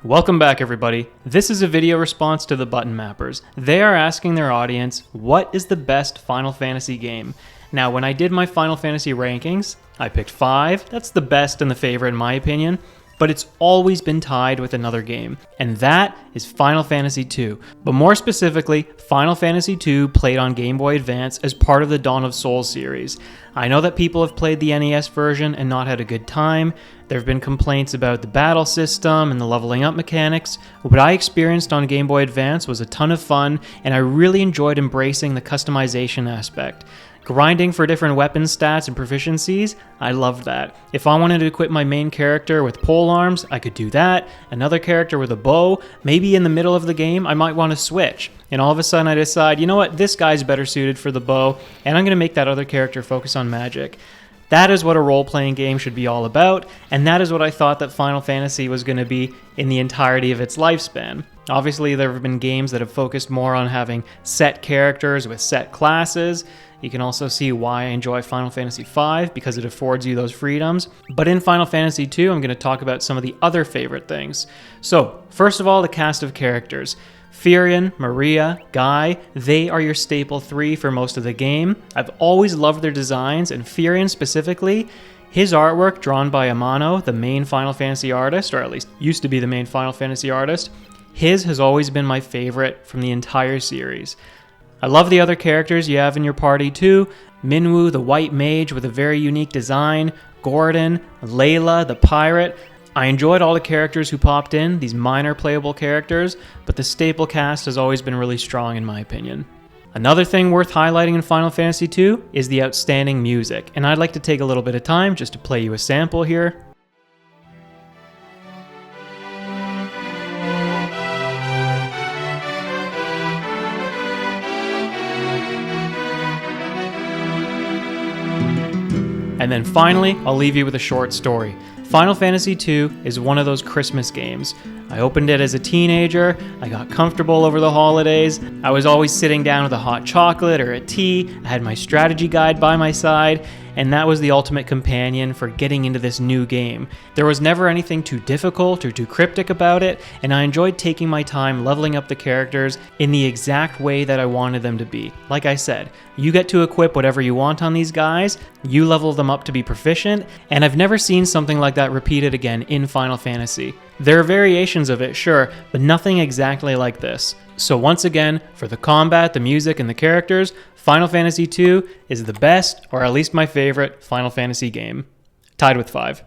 Welcome back, everybody. This is a video response to the Button Mappers. They are asking their audience, what is the best Final Fantasy game? Now, when I did my Final Fantasy rankings, I picked 5. That's the best and the favorite in my opinion, but it's always been tied with another game, and that is Final Fantasy II. But more specifically, Final Fantasy II played on Game Boy Advance as part of the Dawn of Souls series. I know that people have played the NES version and not had a good time. There have been complaints about the battle system and the leveling up mechanics. What I experienced on Game Boy Advance was a ton of fun, and I really enjoyed embracing the customization aspect. Grinding for different weapon stats and proficiencies, I loved that. If I wanted to equip my main character with pole arms, I could do that. Another character with a bow, maybe in the middle of the game, I might want to switch. And all of a sudden I decide, you know what, this guy's better suited for the bow, and I'm going to make that other character focus on magic. That is what a role-playing game should be all about, and that is what I thought that Final Fantasy was going to be in the entirety of its lifespan. Obviously, there have been games that have focused more on having set characters with set classes. You can also see why I enjoy Final Fantasy V, because it affords you those freedoms. But in Final Fantasy II, I'm going to talk about some of the other favorite things. So, first of all, the cast of characters. Firion, Maria, Guy, they are your staple 3 for most of the game. I've always loved their designs, and Firion specifically, his artwork drawn by Amano, the main Final Fantasy artist, or at least used to be the main Final Fantasy artist, his has always been my favorite from the entire series. I love the other characters you have in your party too. Minwu, the white mage with a very unique design, Gordon, Layla, the pirate. I enjoyed all the characters who popped in, these minor playable characters, but the staple cast has always been really strong in my opinion. Another thing worth highlighting in Final Fantasy II is the outstanding music, and I'd like to take a little bit of time just to play you a sample here. And then finally, I'll leave you with a short story. Final Fantasy II is one of those Christmas games. I opened it as a teenager, I got comfortable over the holidays, I was always sitting down with a hot chocolate or a tea, I had my strategy guide by my side, and that was the ultimate companion for getting into this new game. There was never anything too difficult or too cryptic about it, and I enjoyed taking my time leveling up the characters in the exact way that I wanted them to be. Like I said, you get to equip whatever you want on these guys, you level them up to be proficient, and I've never seen something like that repeated again in Final Fantasy. There are variations of it, sure, but nothing exactly like this. So once again, for the combat, the music, and the characters, Final Fantasy II is the best, or at least my favorite, Final Fantasy game. Tied with 5.